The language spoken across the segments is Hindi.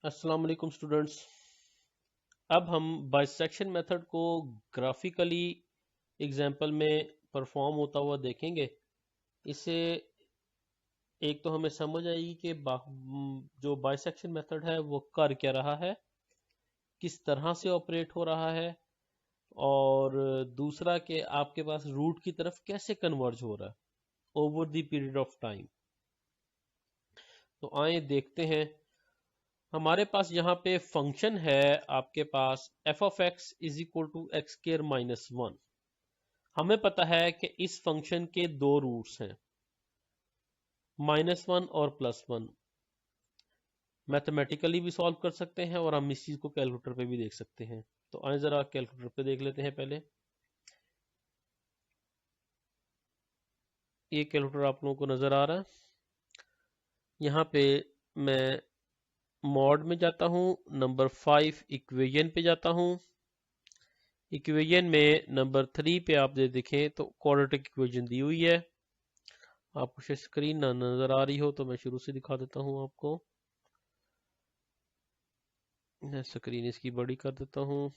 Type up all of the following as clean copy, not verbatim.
अस्सलाम वालेकुम स्टूडेंट्स। अब हम बाइसेक्शन मेथड को ग्राफिकली एग्जाम्पल में परफॉर्म होता हुआ देखेंगे। इससे एक तो हमें समझ आएगी कि जो बाइसेक्शन मेथड है वो कर क्या रहा है, किस तरह से ऑपरेट हो रहा है, और दूसरा कि आपके पास रूट की तरफ कैसे कन्वर्ज हो रहा है over the period of time. तो आए देखते हैं। हमारे पास यहाँ पे फंक्शन है आपके पास F of X is equal to X square minus one. हमें पता है कि इस फंक्शन के दो रूट्स हैं, माइनस वन और प्लस वन। मैथमेटिकली भी सॉल्व कर सकते हैं और हम इस चीज को कैलकुलेटर पे भी देख सकते हैं। तो आए जरा कैलकुलेटर पे देख लेते हैं पहले। ये कैलकुलेटर आप लोगों को नजर आ रहा है। यहाँ पे मैं मॉड में जाता हूँ, नंबर 5 इक्वेशन पे जाता हूँ। इक्वेशन में नंबर 3 पे आप देखें तो क्वाड्रेटिक इक्वेशन दी हुई है। आपको शायद स्क्रीन ना नजर आ रही हो तो मैं शुरू से दिखा देता हूँ आपको। मैं स्क्रीन इसकी बड़ी कर देता हूँ।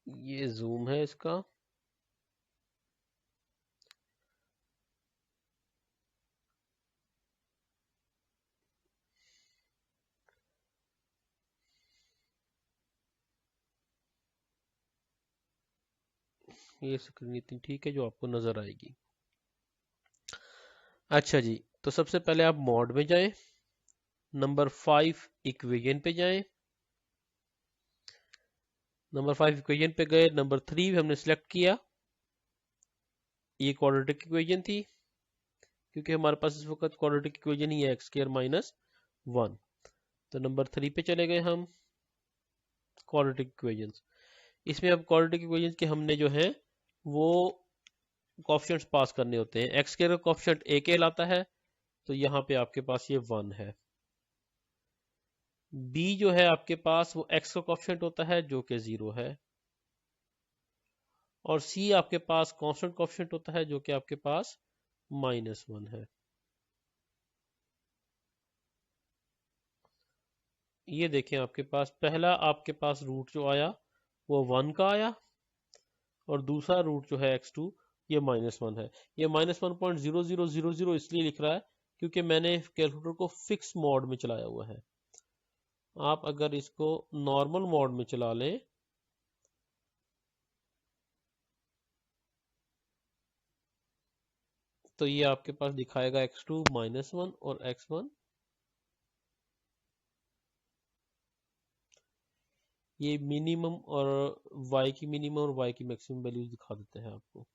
ये जूम है इसका। ये स्क्रीन इतनी ठीक है जो आपको नजर आएगी। अच्छा जी, तो सबसे पहले आप मॉड में जाएं, नंबर 5 इक्वेशन पे जाएं। नंबर 5 इक्वेशन पे गए, नंबर 3 हमने सिलेक्ट किया। ये क्वाड्रेटिक इक्वेशन थी क्योंकि हमारे पास इस वक्त क्वाड्रेटिक इक्वेशन ही है एक्स स्क्वायर माइनस वन। तो नंबर 3 पे चले गए हम, क्वाड्रेटिक इक्वेशंस। इसमें अब क्वाड्रेटिक इक्वेशंस के हमने जो है वो कोएफिशिएंट्स पास करने होते हैं। एक्स स्क्वायर का कोएफिशिएंट ए कहलाता है, तो यहाँ पे आपके पास ये 1 है। बी जो है आपके पास वो एक्स का कोएफिशिएंट होता है जो कि 0 है, और सी आपके पास कांस्टेंट कोएफिशिएंट होता है जो कि आपके पास -1 है। ये देखें, आपके पास पहला आपके पास रूट जो आया वो 1 का आया, और दूसरा रूट जो है x2 ये -1 है। ये -1.0000 इसलिए लिख रहा है क्योंकि मैंने कैलकुलेटर को फिक्स मोड में चलाया हुआ है। आप अगर इसको नॉर्मल मोड में चला लें तो ये आपके पास दिखाएगा x2 -1 और x1। ये मिनिमम और y की मिनिमम और y की मैक्सिमम वैल्यूज दिखा देते हैं आपको।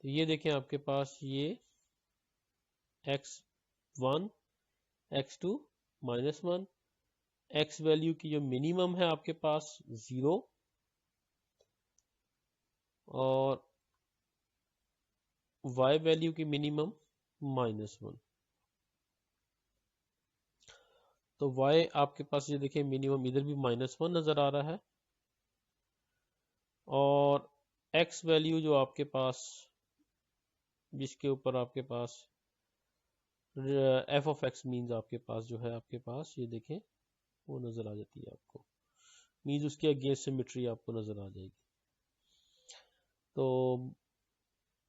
तो ये देखें, आपके पास ये x1 x2 -1, x वैल्यू की जो मिनिमम है आपके पास 0, और y वैल्यू की मिनिमम -1। तो y आपके पास ये देखिए मिनिमम इधर भी -1 नजर आ रहा है, और x वैल्यू जो आपके पास जिसके ऊपर आपके पास f ऑफ x मीन्स आपके पास जो है आपके पास ये देखें वो नजर आ जाती है आपको, मीन्स उसकी अगेंस्ट सिमेट्री आपको नजर आ जाएगी। तो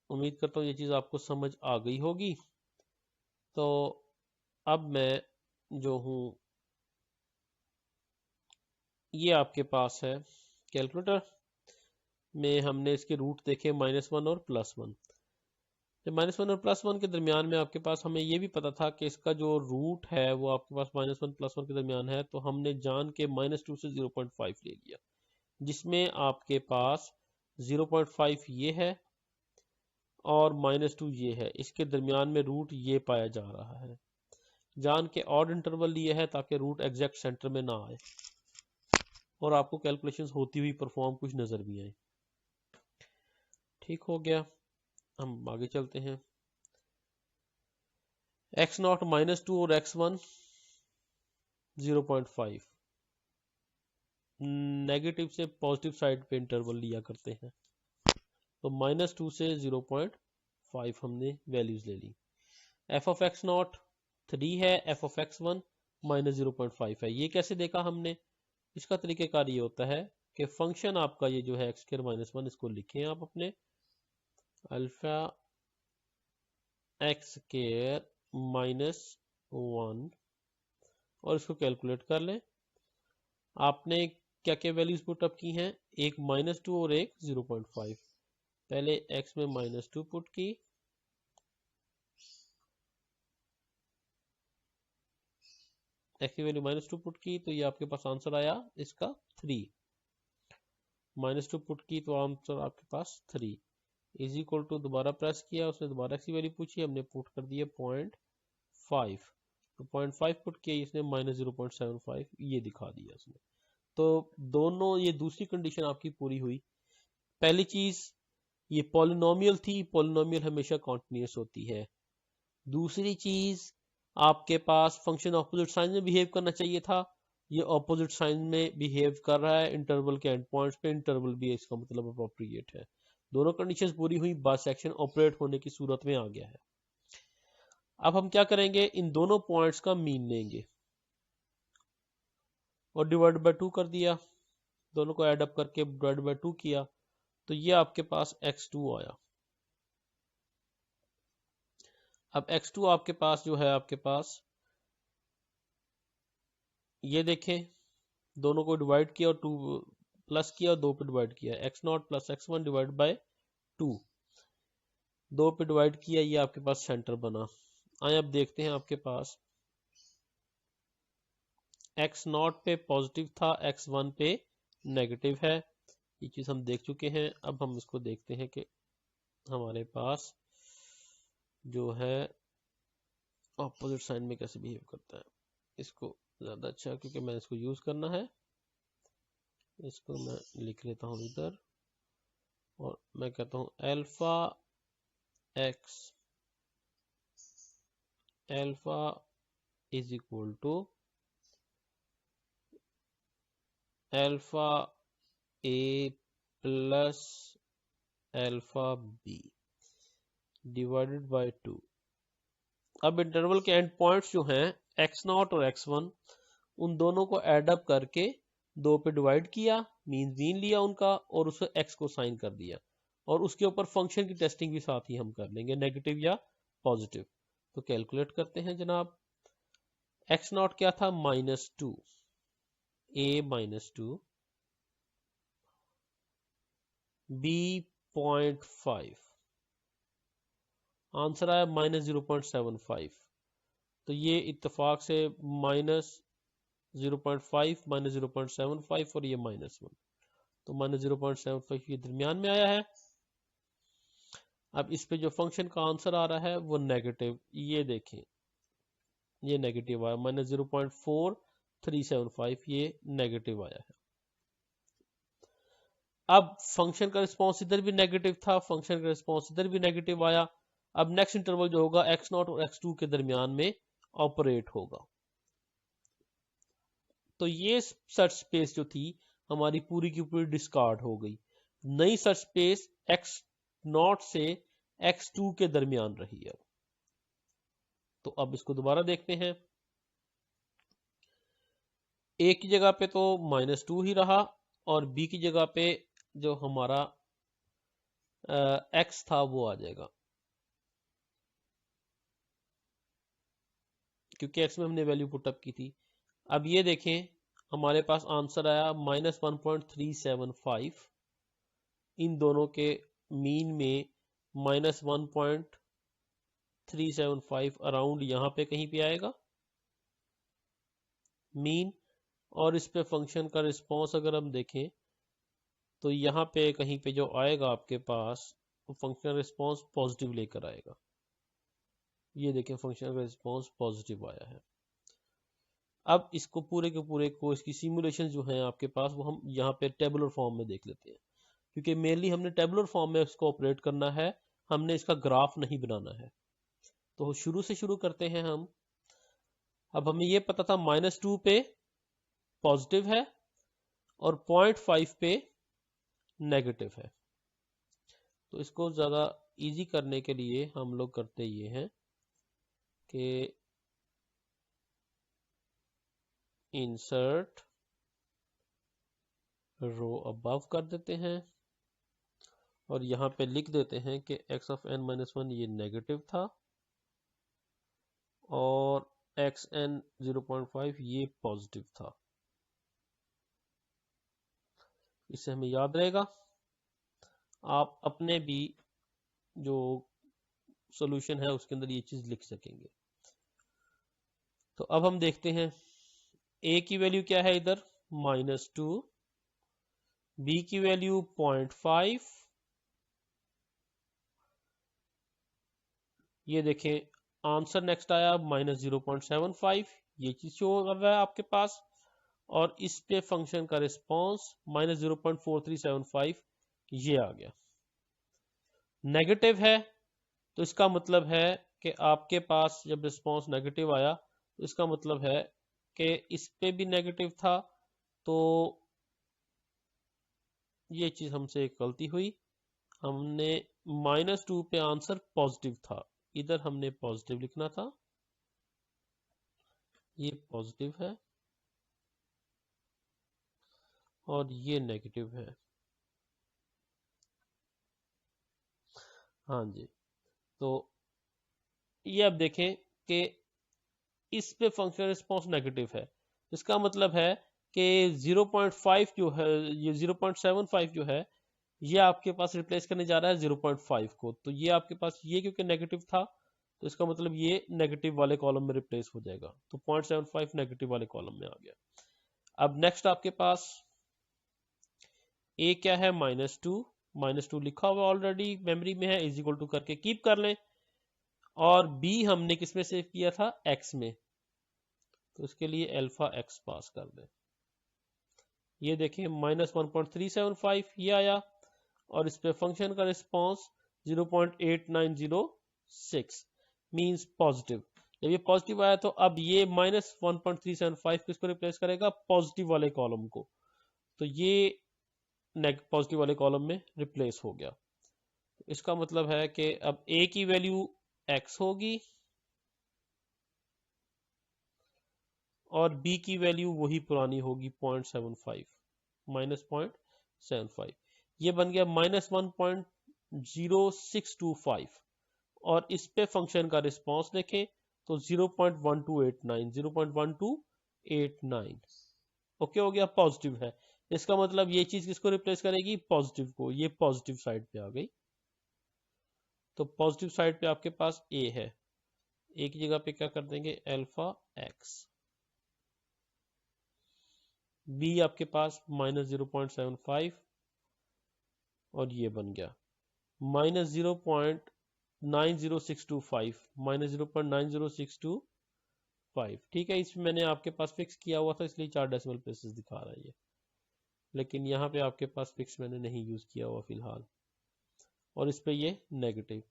उम्मीद करता हूँ ये चीज़ आपको समझ आ गई होगी। तो अब मैं जो हूँ, ये आपके पास है कैलकुलेटर में हमने इसके रूट देखे -1 और +1। जब -1 और +1 के दरमियान में आपके पास हमें ये भी पता था कि इसका जो रूट है वो आपके पास -1 +1 के दरमियान है, तो हमने जान के -2 से 0.5 ले लिया, जिसमें आपके पास 0.5 ये है और -2 ये है। इसके दरमियान में रूट ये पाया जा रहा है। जान के ऑड इंटरवल लिए है ताकि रूट एग्जैक्ट सेंटर में ना आए और आपको कैलकुलेशंस होती हुई परफॉर्म कुछ नजर भी आए। ठीक हो गया, हम आगे चलते हैं। x0 -2 और x1 0.5, नेगेटिव से पॉजिटिव साइड पे इंटरवल लिया करते हैं। तो -2 से 0.5 हमने वैल्यूज ले ली। एफ ऑफ एक्स नॉट 3 है, एफ ऑफ एक्स 1 -0.5 है। ये कैसे देखा हमने? इसका तरीकेकार ये होता है कि फंक्शन आपका ये जो है एक्स स्क्वायर -1, इसको लिखें आप अपने अल्फा एक्स स्क्वायर -1 और इसको कैलकुलेट कर लें। आपने क्या क्या वैल्यूज पुट अप की हैं? एक -2 और एक 0.5। पहले x में -2 पुट की, x की वैल्यू -2 पुट की तो ये आपके पास आंसर आया इसका 3। -2 पुट की तो आंसर आपके पास 3 इज इक्वल टू, दोबारा प्रेस किया, उसने दोबारा x की वैल्यू पूछी, हमने पुट कर दिया 0.5। तो 0.5 पुट किया, इसने -0.75 ये दिखा दिया उसने। तो दोनों, ये दूसरी कंडीशन आपकी पूरी हुई। पहली चीज ये पॉलिनोमियल थी, पॉलिनोमियल हमेशा कॉन्टिन्यूस होती है। दूसरी चीज आपके पास फंक्शन ऑपोजिट साइन में बिहेव करना चाहिए था, ये ऑपोजिट साइन में बिहेव कर रहा है इंटरवल के एंड पॉइंट्स पे, इंटरवल भी इसका मतलब अप्रोप्रिएट है। दोनों कंडीशंस पूरी हुई, बाइसेक्शन ऑपरेट होने की सूरत में आ गया है। अब हम क्या करेंगे, इन दोनों पॉइंट्स का मीन लेंगे और डिवाइड बाय 2 कर दिया, दोनों को ऐड अप करके डिवाइड बाय 2 किया तो ये आपके पास x2 आया। अब x2 आपके पास जो है, आपके पास ये देखें, दोनों को डिवाइड किया और 2 प्लस किया और 2 पे डिवाइड किया, x0 plus x1 divide by 2, 2 पे डिवाइड किया, ये आपके पास सेंटर बना। आए अब देखते हैं, आपके पास x0 पे पॉजिटिव था, x1 पे नेगेटिव है, ये चीज हम देख चुके हैं। अब हम इसको देखते हैं कि हमारे पास जो है ऑपोजिट साइन में कैसे बिहेव करता है। इसको ज्यादा अच्छा, क्योंकि मैं इसको यूज करना है, इसको मैं लिख लेता हूं इधर और मैं कहता हूं alpha X alpha is equal to alpha A plus alpha B divided by 2। अब इंटरवल के एंड पॉइंट्स जो हैं x0 और x1, उन दोनों को ऐड अप करके 2 पे डिवाइड किया, मीन लिया उनका और उसे x को साइन कर दिया, और उसके ऊपर फंक्शन की टेस्टिंग भी साथ ही हम कर लेंगे, नेगेटिव या पॉजिटिव। तो कैलकुलेट करते हैं जनाब। x0 क्या था? -2, a -2, b 0.5, आंसर आया -0.75। तो ये इत्तेफाक से -0.5 -0.75 और ये -1, तो -0.75 ये दरमियान में आया है। अब इस पे जो फंक्शन का आंसर आ रहा है वो नेगेटिव, ये देखें, ये नेगेटिव आया, -0.4375 ये नेगेटिव आया है। अब फंक्शन का रिस्पॉन्स इधर भी नेगेटिव था, फंक्शन का रिस्पॉन्स इधर भी नेगेटिव आया। अब नेक्स्ट इंटरवल जो होगा x0 और x2 के दरमियान में ऑपरेट होगा। तो ये सर्च स्पेस जो थी हमारी पूरी की पूरी डिस्कार्ड हो गई, नई सर्च स्पेस x0 से x2 के दरमियान रही। अब तो अब इसको दोबारा देखते हैं, a की जगह पे तो -2 ही रहा और b की जगह पे जो हमारा x था वो आ जाएगा, क्योंकि x में हमने वैल्यू पुटअप की थी। अब ये देखें, हमारे पास आंसर आया -1.375, इन दोनों के मीन में -1.375 अराउंड यहाँ पे कहीं पे आएगा मीन, और इस पे फंक्शन का रिस्पॉन्स अगर हम देखें तो यहाँ पे कहीं पे जो आएगा आपके पास, वो फंक्शन रिस्पॉन्स पॉजिटिव लेकर आएगा। ये देखें, फंक्शन का रिस्पॉन्स पॉजिटिव आया है। अब इसको पूरे के पूरे को, इसकी सिमुलेशन जो है आपके पास, वो हम यहाँ पे टेबुलर फॉर्म में देख लेते हैं, क्योंकि मेनली हमने टेबुलर फॉर्म में इसको ऑपरेट करना है, हमने इसका ग्राफ नहीं बनाना है। तो शुरू से शुरू करते हैं हम। अब हमें ये पता था -2 पे पॉजिटिव है और 0.5 पे नेगेटिव है। तो इसको ज़्यादा इजी करने के लिए हम लोग करते ये हैं कि इंसर्ट रो अबव कर देते हैं और यहाँ पे लिख देते हैं कि x ऑफ n माइनस 1 ये नेगेटिव था और xn 0.5 ये पॉजिटिव था। इससे हमें याद रहेगा। आप अपने भी जो सॉल्यूशन है उसके अंदर ये चीज लिख सकेंगे। तो अब हम देखते हैं a की वैल्यू क्या है इधर -2, b की वैल्यू 0.5, ये देखें आंसर नेक्स्ट आया -0.75, ये चीज शो कर रहा है आपके पास, और इस पे फंक्शन का रिस्पॉन्स -0.4375 ये आ गया। नेगेटिव है तो इसका मतलब है कि आपके पास जब रिस्पॉन्स नेगेटिव आया तो इसका मतलब है कि इस पे भी नेगेटिव था, तो ये चीज हमसे एक गलती हुई। हमने -2 पे आंसर पॉजिटिव था, इधर हमने पॉजिटिव लिखना था, ये पॉजिटिव है और ये नेगेटिव है। हाँ जी, तो ये अब देखें कि इस पे फंक्शन रिस्पॉन्स नेगेटिव है, इसका मतलब है कि 0.5 जो है, ये 0.75 जो है ये आपके पास रिप्लेस करने जा रहा है 0.5 को। तो ये आपके पास ये क्योंकि नेगेटिव था तो इसका मतलब ये नेगेटिव वाले कॉलम में रिप्लेस हो जाएगा, तो 0.75 नेगेटिव वाले कॉलम में आ गया। अब नेक्स्ट आपके पास a क्या है -2 लिखा हुआ ऑलरेडी मेमोरी में है, इज इक्वल टू करके कीप कर लें, और b हमने किस में सेव किया था x में, तो इसके लिए अल्फा x पास कर दें। ये देखें -1.375 ये आया और इस पे फंक्शन का रिस्पॉन्स 0.8906 मींस पॉजिटिव। जब ये पॉजिटिव आया तो अब ये -1.375 किसको रिप्लेस करेगा, पॉजिटिव वाले कॉलम को, तो ये पॉजिटिव वाले कॉलम में रिप्लेस हो गया। तो इसका मतलब है कि अब a की वैल्यू x होगी और b की वैल्यू वही पुरानी होगी 0.75 -0.75, ये बन गया -1.0625 और इस पे फंक्शन का रिस्पॉन्स देखें तो 0.1289 ओके हो गया, पॉजिटिव है। इसका मतलब ये चीज किसको रिप्लेस करेगी, पॉजिटिव को, ये पॉजिटिव साइड पे आ गई। तो पॉजिटिव साइड पे आपके पास a है, a की जगह पे क्या कर देंगे अल्फा x, b आपके पास -0.75 और ये बन गया -0.90625 -0.90625। ठीक है, इसमें मैंने आपके पास फिक्स किया हुआ था इसलिए 4 डेसिमल प्लेसेस दिखा रहा है ये, लेकिन यहाँ पे आपके पास फिक्स मैंने नहीं यूज किया हुआ फिलहाल, और इस पे ये नेगेटिव।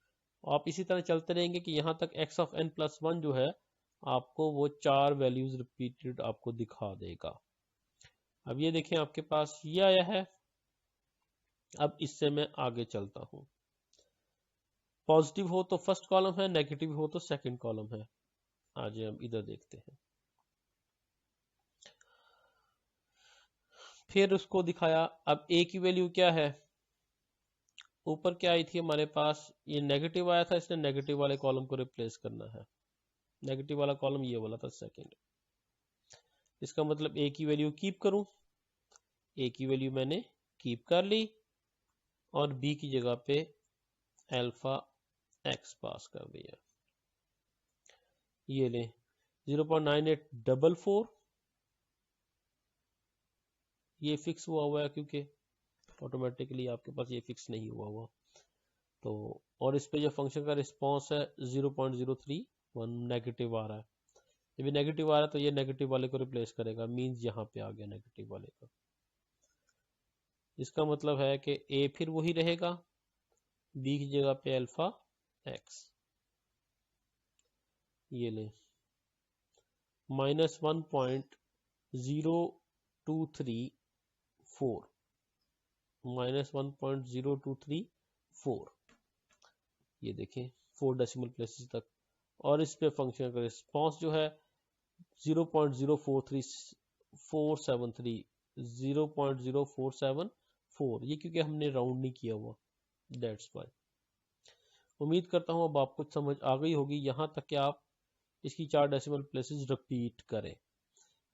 आप इसी तरह चलते रहेंगे कि यहाँ तक x ऑफ n प्लस 1 जो है आपको वो 4 वैल्यूज रिपीटेड आपको दिखा देगा। अब ये देखें आपके पास ये आया है, अब इससे मैं आगे चलता हूं। पॉजिटिव हो तो फर्स्ट कॉलम है, नेगेटिव हो तो सेकंड कॉलम है। आज हम इधर देखते हैं, फिर उसको दिखाया। अब a की वैल्यू क्या है, ऊपर क्या आई थी हमारे पास, ये नेगेटिव आया था, इसने नेगेटिव वाले कॉलम को रिप्लेस करना है, नेगेटिव वाला कॉलम ये वाला था सेकंड। इसका मतलब a की वैल्यू कीप करूं, a की वैल्यू मैंने कीप कर ली और b की जगह पे अल्फा x पास कर दिया। ये ले 0.9844, ये फिक्स हुआ है क्योंकि ऑटोमेटिकली आपके पास ये फिक्स नहीं हुआ। तो और इस पे जो फंक्शन का रिस्पॉन्स है 0.031 नेगेटिव आ रहा है, जब ये नेगेटिव आ रहा है तो ये नेगेटिव वाले को रिप्लेस करेगा, मींस यहाँ पे आ गया नेगेटिव वाले का। इसका मतलब है कि a फिर वही रहेगा, b की जगह पे अल्फा x, ये ले -1.023 4 -1.0234, ये देखें 4 डेसिमल प्लेसेस तक। और इस पे फंक्शन का रिस्पॉन्स जो है 0.043473 0.0474, ये क्योंकि हमने राउंड नहीं किया हुआ, दैट्स वाई। उम्मीद करता हूँ अब आपको समझ आ गई होगी यहाँ तक कि आप इसकी 4 डेसिमल प्लेसेस रिपीट करें।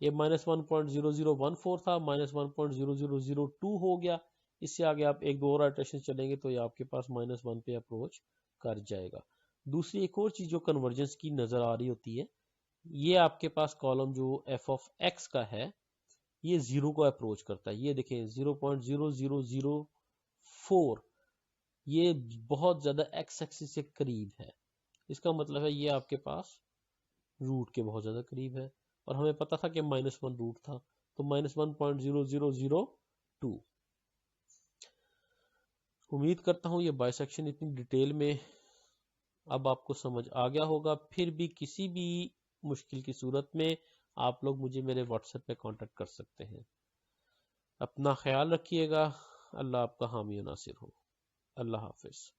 ये -1.0014 था, -1.0002 हो गया। इससे आगे आप एक दो और इटरेशन चलेंगे तो ये आपके पास -1 पे अप्रोच कर जाएगा। दूसरी एक और चीज जो कन्वर्जेंस की नजर आ रही होती है, ये आपके पास कॉलम जो f ऑफ x का है ये 0 को अप्रोच करता है। ये देखें 0.0004, ये बहुत ज्यादा x एक्सिस से करीब है। इसका मतलब है ये आपके पास रूट के बहुत ज्यादा करीब है, और हमें पता था कि -1 रूट था, तो -1.0002। उम्मीद करता हूँ ये बाइसेक्शन इतनी डिटेल में अब आपको समझ आ गया होगा। फिर भी किसी भी मुश्किल की सूरत में आप लोग मुझे मेरे व्हाट्सएप पे कांटेक्ट कर सकते हैं। अपना ख्याल रखिएगा। अल्लाह आपका हामी और नासिर हो। अल्लाह हाफिज।